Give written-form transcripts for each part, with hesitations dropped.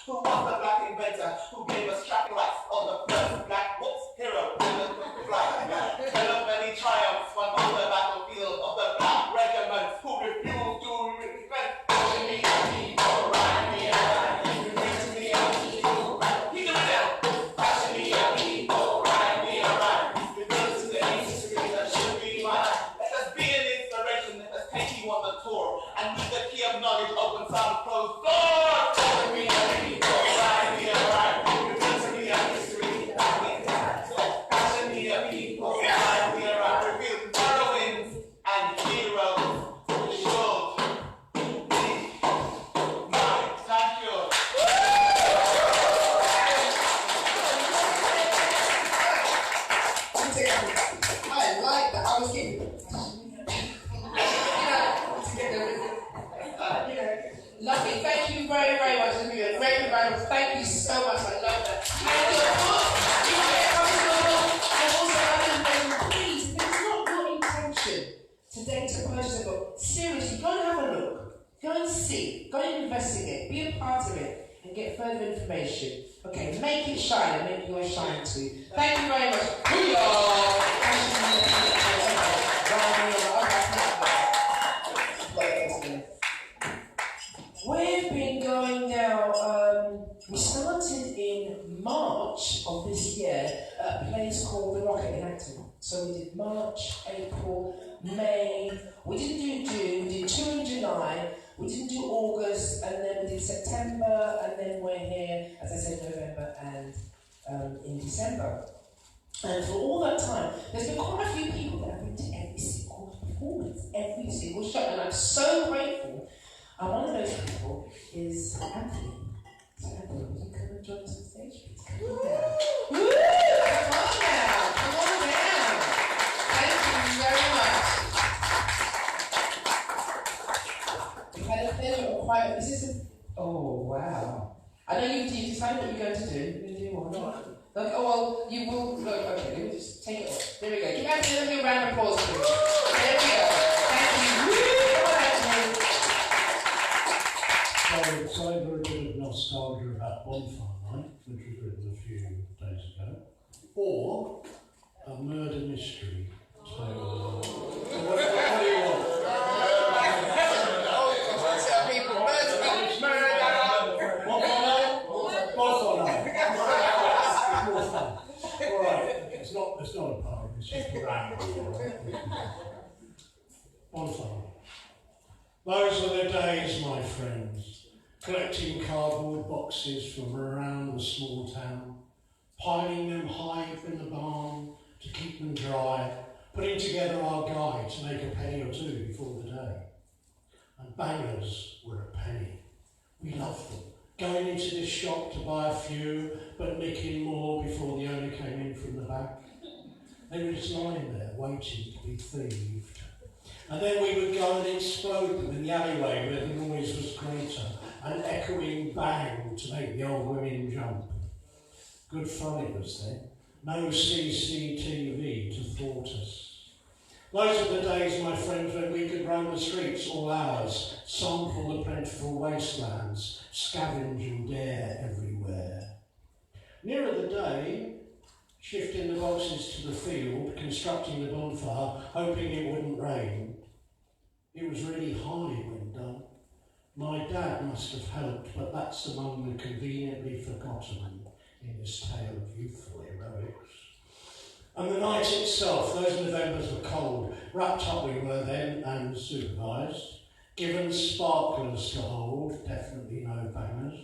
Who was the black inventor who gave us traffic lights on the first Blackwood hero flight? Tell of many triumphs won on the battlefield of the black regiments who refused to repent. And with the key of knowledge open some closed doors. Passionate people, we are revealed heroines and heroes. Should be mine. Thank you. I like that. I was getting. Lovely, thank you very, very much. Thank you very much. Thank you so much. I love that. And also, please, if it's not your intention today to purchase a book, seriously, go and have a look. Go and see. Go and investigate. Be a part of it and get further information. Okay, make it shine and make yours shine too. Thank you very much. We've been going now, we started in March of this year at a place called the Rocket in Acton. So we did March, April, May, we didn't do June, we did 2 in July, we didn't do August, and then we did September, and then we're here, as I said, November and in December. And for all that time, there's been quite a few people that have been to every single performance, every single show, and I'm so grateful. And one of those people is Anthony. So Anthony, would you come and join us on stage, please? Come on down. Woo! Come on down. Come on down. Thank you very much. We've had a bit of quite. Is this a? Oh wow! I know you decided what you're going to do. You're going to do what not? Like, oh well, you will. Look, okay, let me just take it off. There we go. Give Anthony a round of applause, please. There we go. Thank you. Woo! Come on, Anthony. So it's either a bit of nostalgia about Bonfire Night, which was written a few days ago, or a murder mystery. So, what do you want? Bonfire Night. It's more fun. All right, it's not a pub, it's just a ramble. Bonfire. Those were the days, my friends, collecting cardboard boxes from around the small town, piling them high up in the barn to keep them dry, putting together our guide to make a penny or two before the day. And bangers were a penny. We loved them, going into this shop to buy a few, but nicking more before the owner came in from the back. They were just lying there, waiting to be thieved. And then we would go and explode them in the alleyway where the noise was greater, an echoing bang to make the old women jump. Good fun it was then. No CCTV to thwart us. Those were the days, my friends, when we could roam the streets all hours, sample the plentiful wastelands, scavenge and dare everywhere. Nearer the day, shifting the boxes to the field, constructing the bonfire, hoping it wouldn't rain. It was really high when done. My dad must have helped, but that's among the conveniently forgotten in this tale of youthful heroics. And the night itself, those Novembers were cold. Wrapped up we were then and supervised. Given sparklers to hold, definitely no bangers.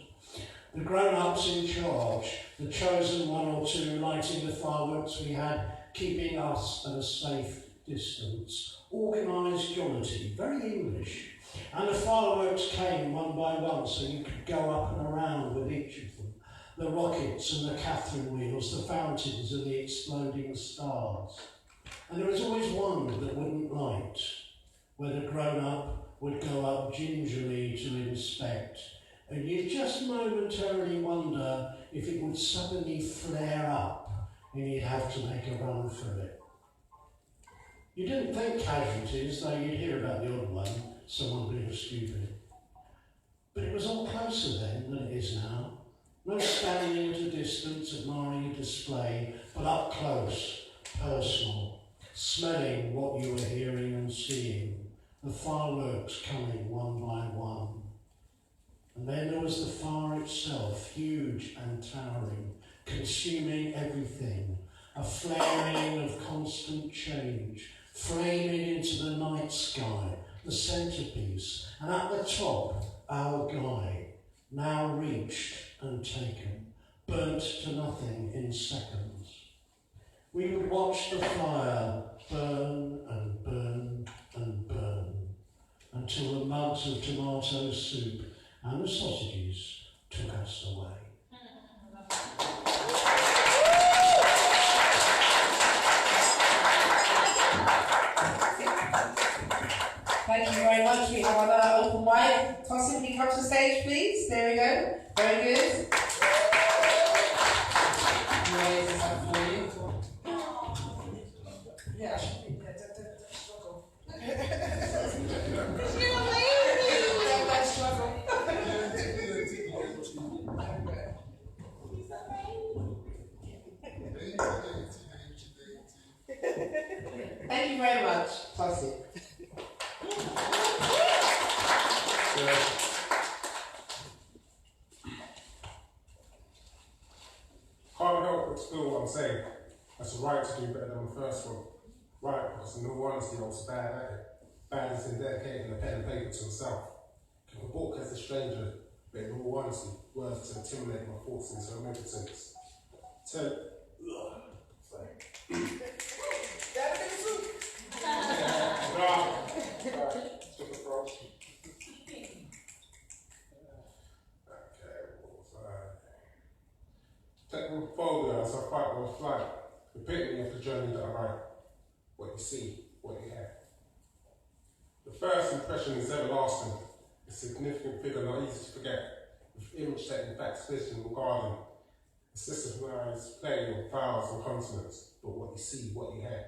The grown-ups in charge, the chosen one or two lighting the fireworks we had, keeping us at a safe distance. Organised jollity, very English. And the fireworks came one by one so you could go up and around with each of them. The rockets and the Catherine wheels, the fountains and the exploding stars. And there was always one that wouldn't light, where the grown-up would go up gingerly to inspect, and you'd just momentarily wonder if it would suddenly flare up and you'd have to make a run for it. You didn't think casualties, though you'd hear about the odd one, someone being stupid. But it was all closer then than it is now. No standing at a distance admiring a display, but up close, personal, smelling what you were hearing and seeing, the fireworks coming one by one. And then there was the fire itself, huge and towering, consuming everything, a flaring of constant change, flaming into the night sky, the centrepiece, and at the top, our guy, now reached and taken, burnt to nothing in seconds. We would watch the fire burn and burn and burn, until the mugs of tomato soup and the sausages took us away. Thank you very much. We have another open mic. Tosin, can you come to the stage, please? There we go. Very good. Raise this up for you. Yeah, I should be. Yeah, don't struggle. Don't struggle. Thank you very much, Tosin. Can't help but feel what I'm saying. That's a right to do better than the first one. Right, because in all honesty, I was bad at it. Bad as in dedicating a pen and paper to himself. Keep a book as a stranger, but in all honesty, words to intimidate my thoughts into omnipotence. Sorry. Technical folder as I fight or flight, epitome of the journey that I write. What you see, what you hear. The first impression is everlasting, a significant figure not easy to forget, with image setting backspitting or garden, a systemized play of vowels and consonants, but what you see, what you hear.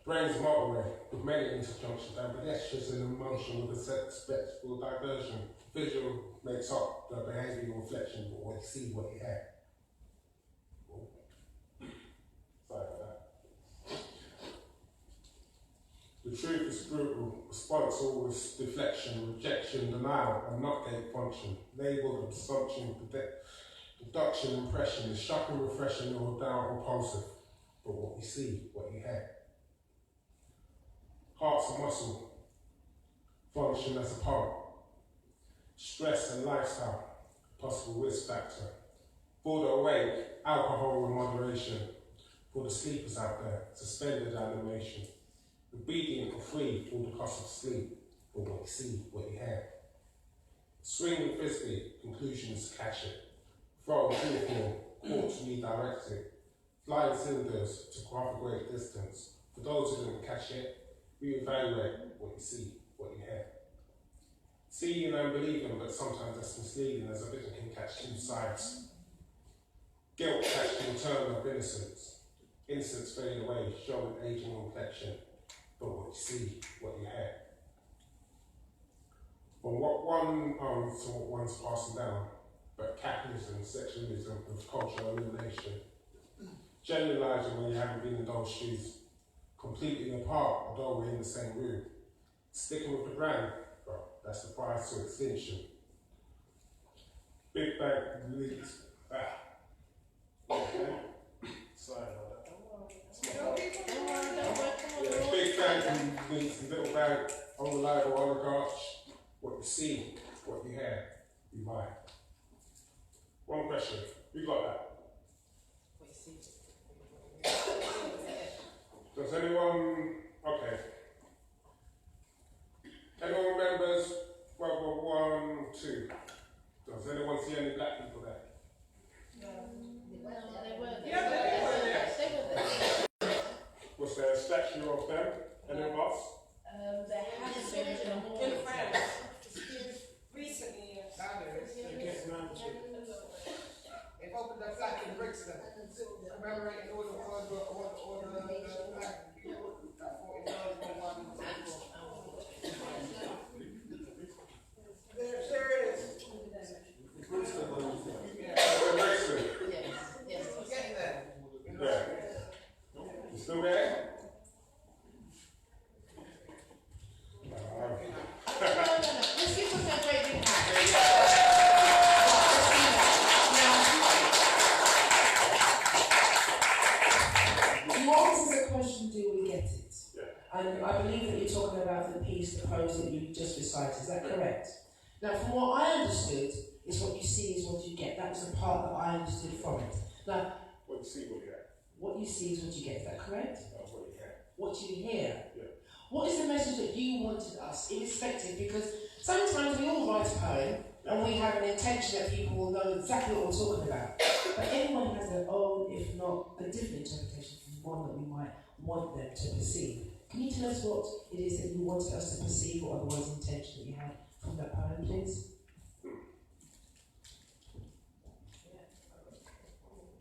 Brain's motorway, with many interjunctions and pedestrians in emotion with a set spectacle diversion. Visual makes up the behavioural reflection, but what you see, what you hear. Sorry for that. The truth is brutal. Response always deflection, rejection, denial, and not gate function. Labelled assumption, deduction, impression is shocking, refreshing, or down, repulsive. But what you see, what you hear. Heart's a muscle, function as a pump. Stress and lifestyle, possible risk factor. For the awake, alcohol in moderation. For the sleepers out there, suspended animation. Obedient or free for the cost of sleep. For what you see, what you hear. Swinging frisbee, conclusions catch it. Throw a football, court to redirect it. Flying cylinders to cover great distance. For those who didn't catch it, reevaluate what you see, what you hear. Seeing and believing, but sometimes that's misleading as a vision can catch two sides. Guilt catch the return of innocence. Innocence fade away, showing aging reflection. But what you see, what you hear. From what one owns to what one's passing down, but capitalism, sexualism, with cultural elimination. Generalising when you haven't been in those shoes. Completely apart, although we're in the same room. Sticking with the brand, well, that's the price to extinction. Big Bang leads. Sorry about that. Yeah, Big Bang leads the little bang, unreliable oligarchs. What you see, what you hear, you buy. One question. Who got that? Does anyone, okay. Anyone remembers World War I, II? Does anyone see any black people there? No, they weren't. Yeah, they were there. Was there a statue of them? Any of us? There has been in a In France. Recently, yes. They're getting around to it. If opened that flat in Brixton, commemorating all the black people that fought in Belgium and won and so forth. There it is. Brixton. Yeah. Brixton. Yes. We're getting there. Yeah. You still there? No. Let's give them a great big hand. You asked us a question, do we get it? Yeah. And I believe that you're talking about the piece, the prose that you just recited, is that correct? Now, from what I understood, is what you see is what you get. That was the part that I understood from it. Now, What you see, what you get. what you see is what you get, is that correct? What you get. What you hear. Yeah. What is the message that you wanted us, irrespective? Because sometimes we all write a poem and we have an intention that people will know exactly what we're talking about. But everyone has their own, if not a different interpretation from one that we might want them to perceive. Can you tell us what it is that you wanted us to perceive, or otherwise intention that you had from that poem, please?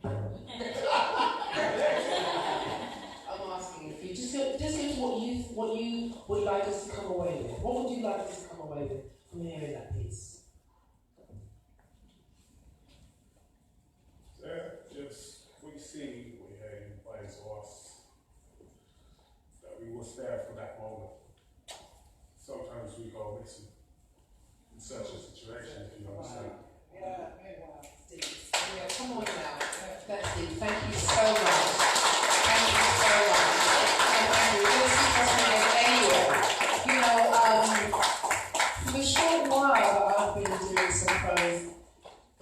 I'm asking if you just give us what you would like us to come away with. What would you like us to come away with from hearing that piece? Just we see, we hear, implies to us that we was there for that moment. Sometimes we go missing in such a situation, if you understand. Yeah. Yeah, come on now. That's it. Thank you so much. Thank you so much. Thank you. We'll see us anywhere. You know, for the short while that I've been doing some prose,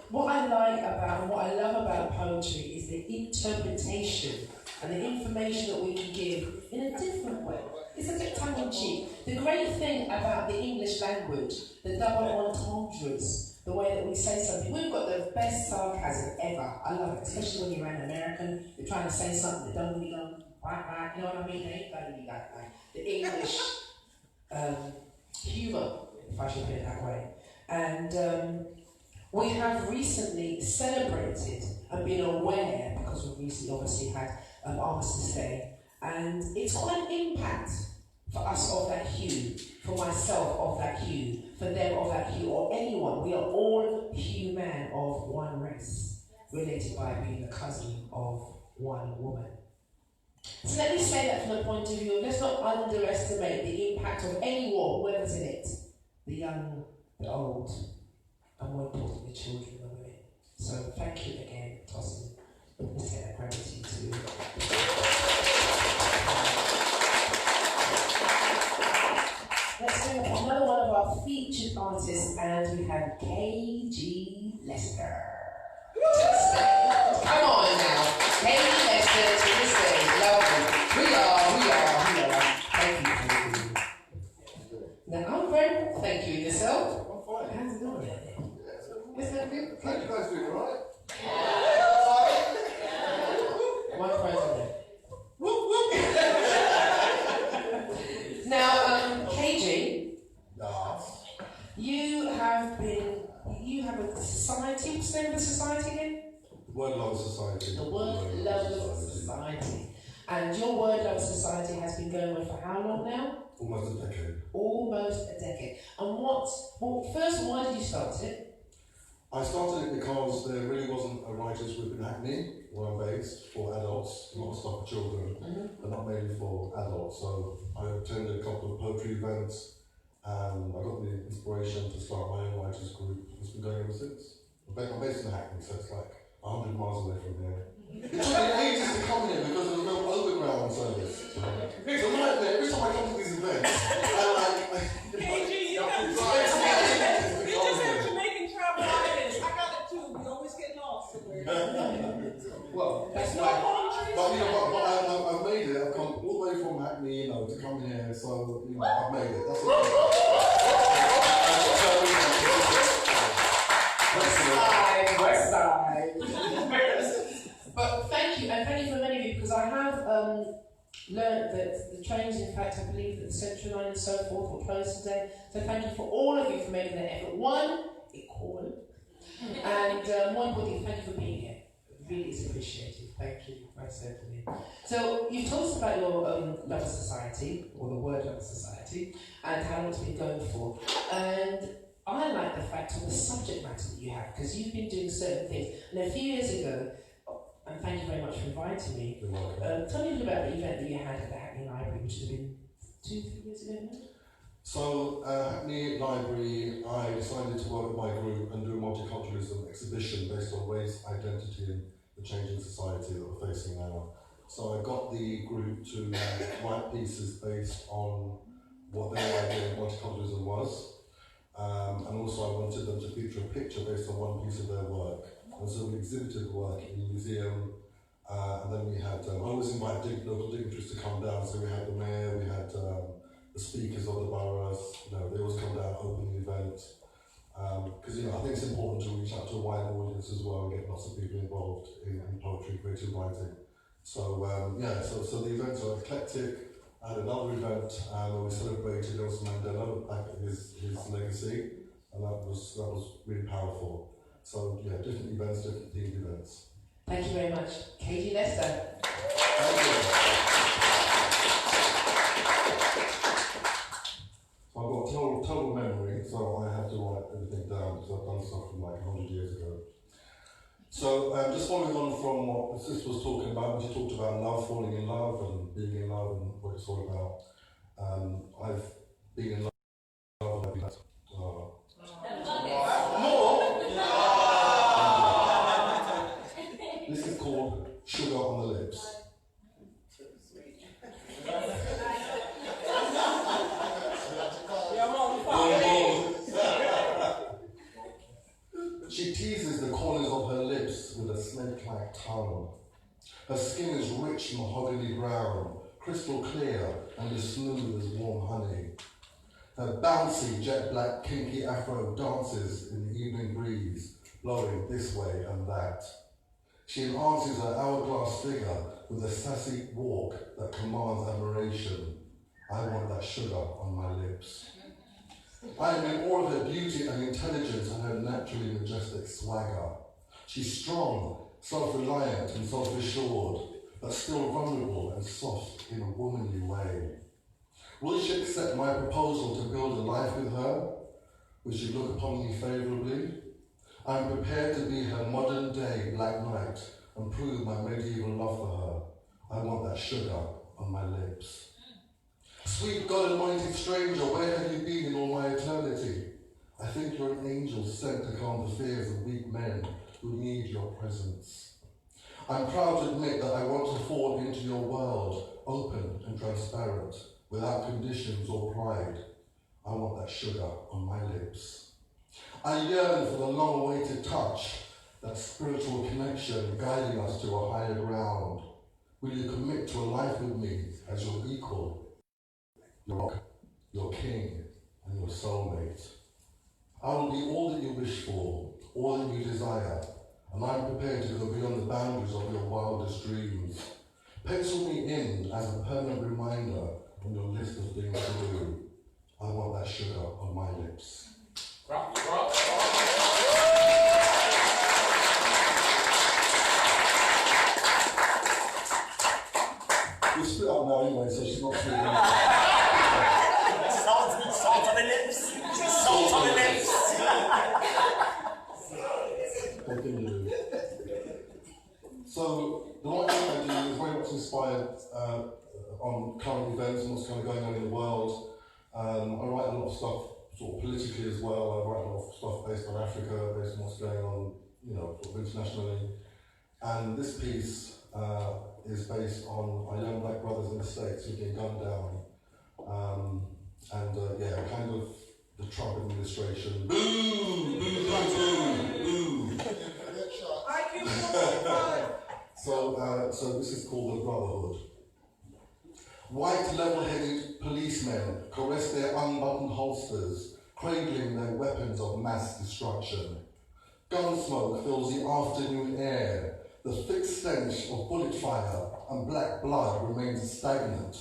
what I like about and what I love about poetry is the interpretation and the information that we can give in a different way. It's a bit tongue-in-cheek. The great thing about the English language, the double entendres, the way that we say something, we've got the best sarcasm ever. I love it, especially when you're an American, you're trying to say something that don't really go back, you know what I mean? They ain't gonna be that way. The English humour, if I should put it that way. And we have recently celebrated and been aware, because we've recently obviously had Armistice Day, and it's got an impact for us of that hue, for myself of that hue, for them of that hue, or anyone. We are all human of one race, related by being the cousin of one woman. So let me say that from the point of view, let's not underestimate the impact of any war, whoever's in it, the young, the old, and more importantly, the children and women. So thank you again, Tossin. Let's take that gravity to. Let's bring up another one of our featured artists, and we have KG Lester. Come on now, KG Lester to the stage. Lovely. We are. Thank you. Now I'm very well, thank you. Yourself? I'm fine. How's it going? Is that good? How you guys doing, alright? One president. Now, KG, you have a society. What's the name of the society again? The Word Love Society. The Word Love Society. And your Word Love Society has been going on for how long now? Almost a decade. Almost a decade. And first, why did you start it? I started it because there really wasn't a writers' group in Hackney, where I'm based, for adults, not stuff for children, but not mainly for adults. So I attended a couple of poetry events, and I got the inspiration to start my own writers' group. It's been going ever since. I'm based in Hackney, so it's like 100 miles away from here. It took me ages to come here because there was no overground service. It's a nightmare. Every time I come to these events, KG, you just have Jamaican travel islands. I got it too. We always get lost somewhere. Well, There's no why. palm trees. But I've made it. I've come all the way from Hackney, to come here. So I've made it. That's what West side. But thank you, and thank you for many of you, because I have learned that the trains, in fact, I believe that the Central Line and so forth will close today. So thank you for all of you for making that effort. One, it called. And more importantly, thank you for being here. really is appreciated. Thank you, most certainly. So you told us about your Lover Society, or the word Lover Society, and how long it's been going for. And I like the fact of the subject matter that you have, because you've been doing certain things. And a few years ago, and thank you very much for inviting me, tell me a little about the event that you had at the Hackney Library, which has been 2-3 years ago now? So, Hackney Library, I decided to work with my group and do a multiculturalism exhibition based on race, identity and the changing society that we're facing now. So I got the group to write pieces based on what their idea of multiculturalism was. And also I wanted them to feature a picture based on one piece of their work. And so we exhibited the work in the museum, and then we had, I always invite local dignitaries to come down, so we had the mayor, we had the speakers of the boroughs, they always come down, open the event. Because I think it's important to reach out to a wide audience as well and get lots of people involved in poetry, creative writing. So so the events are eclectic. I had another event where we celebrated Nelson Mandela, back at his legacy, and that was really powerful. So different events, different themed events. Thank you very much. Katie Lester. Thank you. So I've got total memory, so I have to write everything down because I've done stuff from like 100 years ago. So just following on from what the sister was talking about, when she talked about love, falling in love and being in love and what it's all about, I've been in love and this is called Sugar on the Lips. She teases the corners of her lips with a snake-like tongue. Her skin is rich mahogany brown, crystal clear and as smooth as warm honey. Her bouncy, jet-black, kinky afro dances in the evening breeze, blowing this way and that. She enhances her hourglass figure with a sassy walk that commands admiration. I want that sugar on my lips. I am in awe of her beauty and intelligence and her naturally majestic swagger. She's strong, self-reliant and self-assured, but still vulnerable and soft in a womanly way. Will she accept my proposal to build a life with her? Will she look upon me favourably? I am prepared to be her modern-day Black Knight and prove my medieval love for her. I want that sugar on my lips. Sweet God-anointed stranger, where have you been in all my eternity? I think you're an angel sent to calm the fears of weak men who need your presence. I'm proud to admit that I want to fall into your world, open and transparent, without conditions or pride. I want that sugar on my lips. I yearn for the long-awaited touch, that spiritual connection guiding us to a higher ground. Will you commit to a life with me as your equal, your king, and your soulmate? I will be all that you wish for, all that you desire, and I am prepared to go beyond the boundaries of your wildest dreams. Pencil me in as a permanent reminder on your list of things to do. I want that sugar on my lips. We split up now anyway, so she's not feeling Salt on the lips. Salt on the lips. So the writing I do is very much inspired on current events and what's kind of going on in the world. I write a lot of stuff sort of politically as well. I write a lot of stuff based on Africa, based on what's going on, sort of internationally. And this piece is based on our young black brothers in the States who've been gunned down. Kind of the Trump administration. Boo! Boo! Boo! Boo! So this is called the Brotherhood. White level-headed policemen caress their unbuttoned holsters, cradling their weapons of mass destruction. Gunsmoke fills the afternoon air. The thick stench of bullet fire and black blood remains stagnant.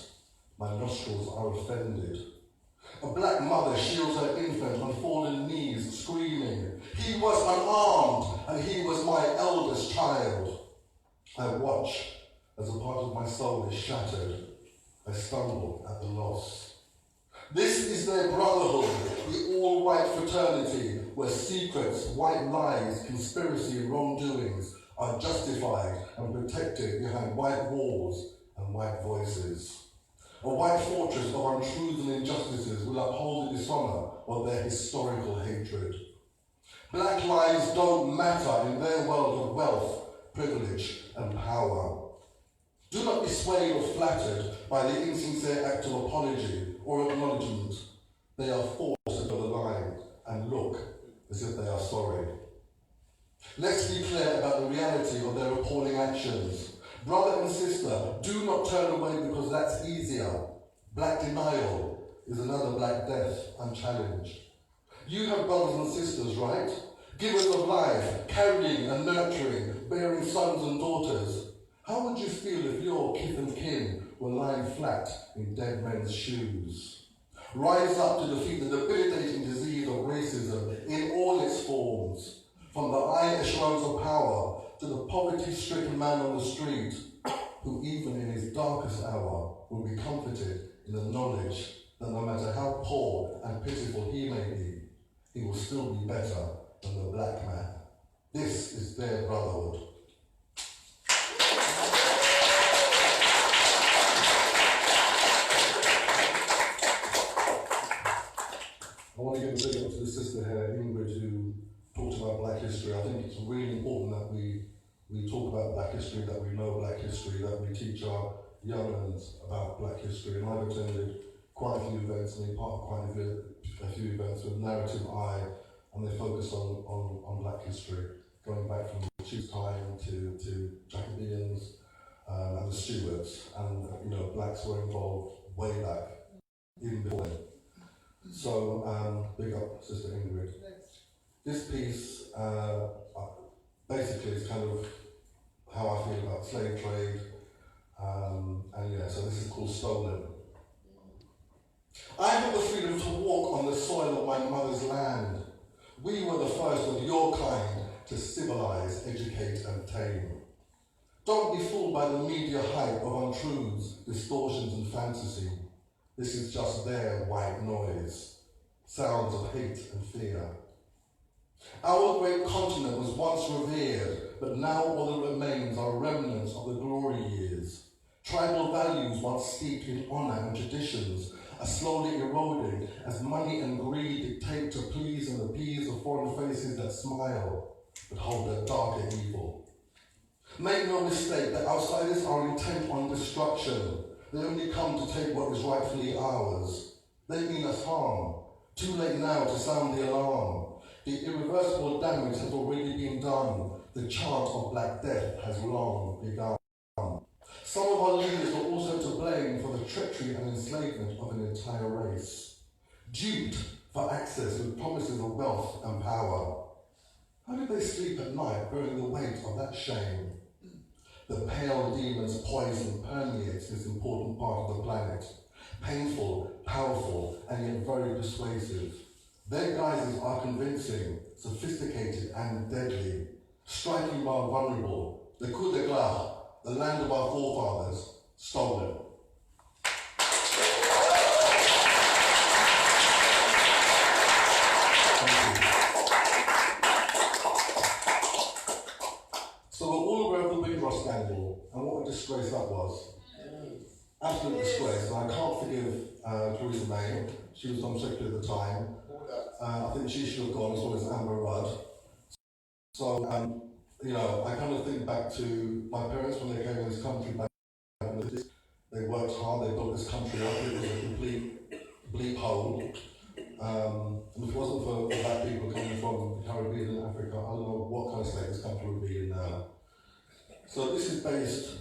My nostrils are offended. A black mother shields her infant on fallen knees, screaming, "He was unarmed, and he was my eldest child." I watch as a part of my soul is shattered. I stumble at the loss. This is their brotherhood, the all-white fraternity, where secrets, white lies, conspiracy and wrongdoings are justified and protected behind white walls and white voices. A white fortress of untruths and injustices will uphold the dishonour of their historical hatred. Black lives don't matter in their world of wealth, privilege and power. Do not be swayed or flattered by the insincere act of apology or acknowledgement. They are forced to go the line and look as if they are sorry. Let's be clear about the reality of their appalling actions. Brother and sister, do not turn away because that's easier. Black denial is another black death unchallenged. You have brothers and sisters, right? Givers of life, carrying and nurturing, bearing sons and daughters. How would you feel if your kith and kin were lying flat in dead men's shoes? Rise up to defeat the debilitating disease of racism in all its forms, from the high echelons of power to the poverty-stricken man on the street, who even in his darkest hour will be comforted in the knowledge that no matter how poor and pitiful he may be, he will still be better than the black man. This is their brotherhood. I want to give a big up to the sister here, INGRID, who talked about Black history. I think it's really important that we talk about Black history, that we know Black history, that we teach our young ones about Black history. And I've attended quite a few events and been part of quite a few events with Narrative Eye, and they focus on Black history, going back from the Chief's time to Jacobeans and the Stuarts. And blacks were involved way back, even before then. So, big up, Sister INGRID. This piece basically is kind of how I feel about slave trade, so this is called Stolen. I have the freedom to walk on the soil of my mother's land. We were the first of your kind to civilize, educate and tame. Don't be fooled by the media hype of untruths, distortions and fantasy. This is just their white noise, sounds of hate and fear. Our great continent was once revered, but now all that remains are remnants of the glory years. Tribal values once steeped in honour and traditions are slowly eroding as money and greed dictate to please and appease the foreign faces that smile, but hold a darker evil. Make no mistake that outsiders are intent on destruction. They only come to take what is rightfully ours. They mean us harm. Too late now to sound the alarm. The irreversible damage has already been done. The chant of Black Death has long begun. Some of our leaders are also to blame for the treachery and enslavement of an entire race. Duped for access with promises of wealth and power. How did they sleep at night bearing the weight of that shame? The pale demon's poison permeates this important part of the planet. Painful, powerful, and yet very persuasive. Their guises are convincing, sophisticated, and deadly. Striking while vulnerable. The coup d'éclat, the land of our forefathers, stolen. So we're all aware of the Big Ross scandal and what a disgrace that was. Absolute disgrace, and I can't forgive Theresa May. She was Home Secretary at the time. I think she should have gone as well as Amber Rudd. So, I kind of think back to my parents when they came in this country back in the 50s. They worked hard, they built this country up, it was a complete bleep hole. And if it wasn't for black people coming from the Caribbean and Africa, I don't know what kind of state this country would be in now. So this is based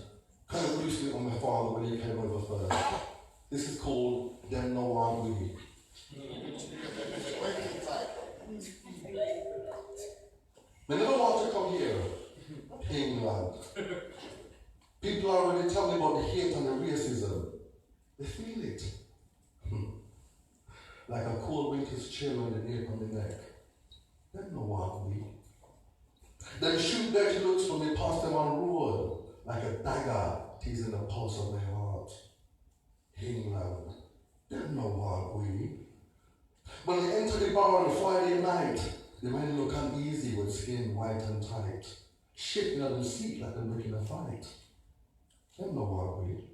kind of loosely on my father when he came over first. This is called Dem No One We. They never want to come here, England. People already tell me about the hate and the racism. They feel it. Like a cold winter's chill on the nape on the neck. Dem no want we. Them shoot dirty looks when they pass them on road. like a dagger teasing the pulse of my heart. England, them no want we. When they enter the bar on a Friday night, the men look uneasy with skin white and tight, shifting on the seat like they're making a fight. Them no want we.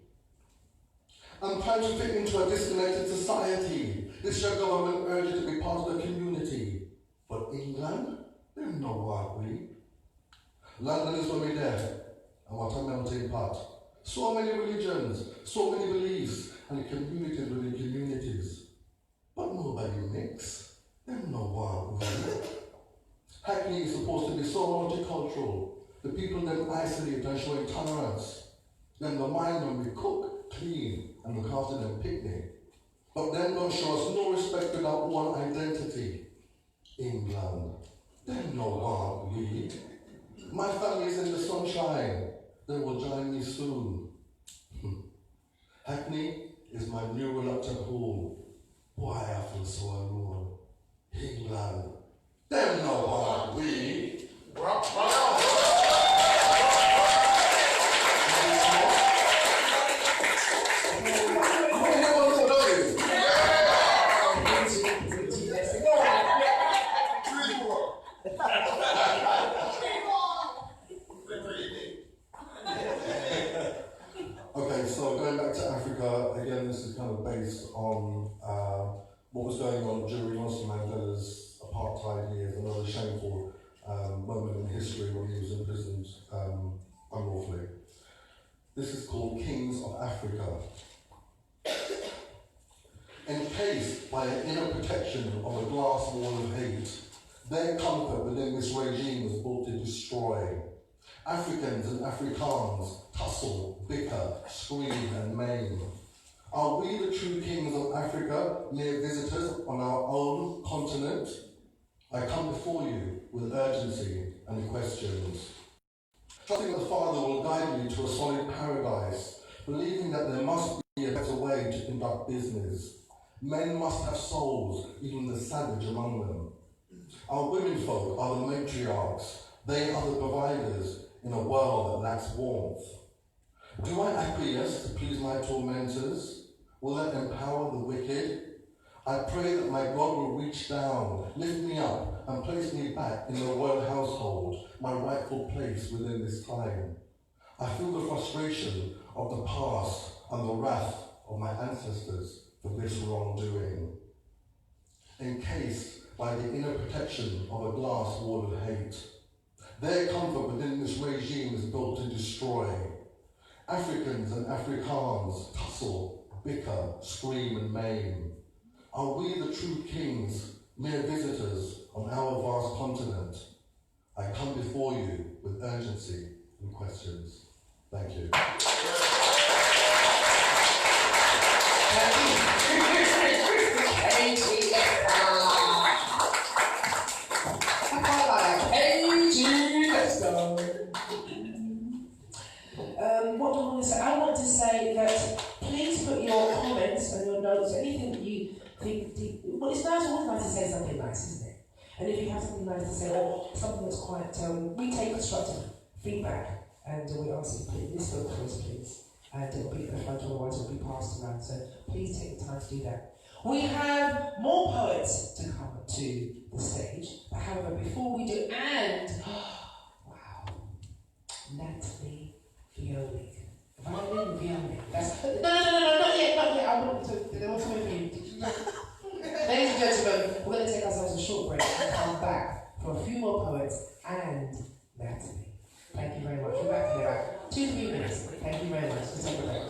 I'm trying to fit into a disconnected society. This your government urges to be part of the community. But England, them no want we. London is where we're there, and what a melting pot. So many religions, so many beliefs, and communities within communities. But nobody mix. Them no want we. Hackney is supposed to be so multicultural. The people them isolate and show intolerance. Them the mind when we cook, clean, and look after them picnic. But them don't show us no respect without one identity. England. Them no want we. My family is in the sunshine. They will join me soon. Hackney is my new reluctant home. Why I feel so alone. England. Them no want we. Okay, so going back to Africa, again, this is kind of based on what was going on during Nelson Mandela's apartheid years, another shameful moment in history when he was imprisoned unlawfully. This is called Kings of Africa. Encased by an inner protection of a glass wall of hate, their comfort within this regime was built to destroy. Africans and Afrikaans tussle, bicker, scream and maim. Are we the true kings of Africa, mere visitors on our own continent? I come before you with urgency and questions. Trusting the Father will guide me to a solid paradise, believing that there must be a better way to conduct business. Men must have souls, even the savage among them. Our womenfolk are the matriarchs. They are the providers in a world that lacks warmth. Do I acquiesce to please my tormentors? Will that empower the wicked? I pray that my God will reach down, lift me up, and place me back in the royal household, my rightful place within this time. I feel the frustration of the past and the wrath of my ancestors for this wrongdoing. Encased by the inner protection of a glass wall of hate, their comfort within this regime is built to destroy. Africans and Afrikaans tussle, bicker, scream and maim. Are we the true kings, mere visitors on our vast continent? I come before you with urgency and questions. Thank you. What do I want to say? I want to say that please put your comments and your notes, anything that you think. Well, it's always nice to say something nice, isn't it? And if you have something nice to say, or something that's quite, we take constructive feedback and we ask you, please, this book for us, please. And it'll be at the front, otherwise it'll be passed around. So please take the time to do that. We have more poets to come to the stage. But however, before we do, and wow, NATHALIE VILLOING. VILLOING. That's no, not yet. I want to. There was something for you. Ladies and gentlemen, we're going to take ourselves a short break and come back for a few more poets and NATHALIE. Thank you very much. We're back in about 2 to 3 minutes. Thank you very much. Let's take a break.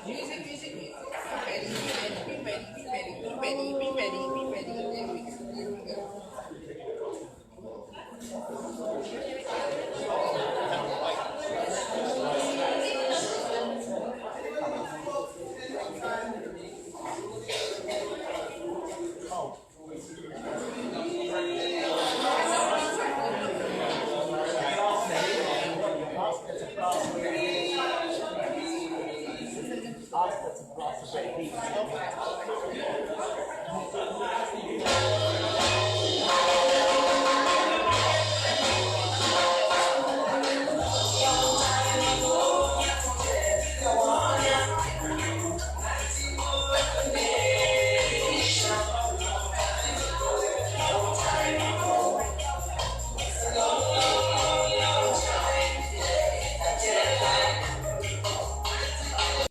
Music. Be ready. There we go. Ask her to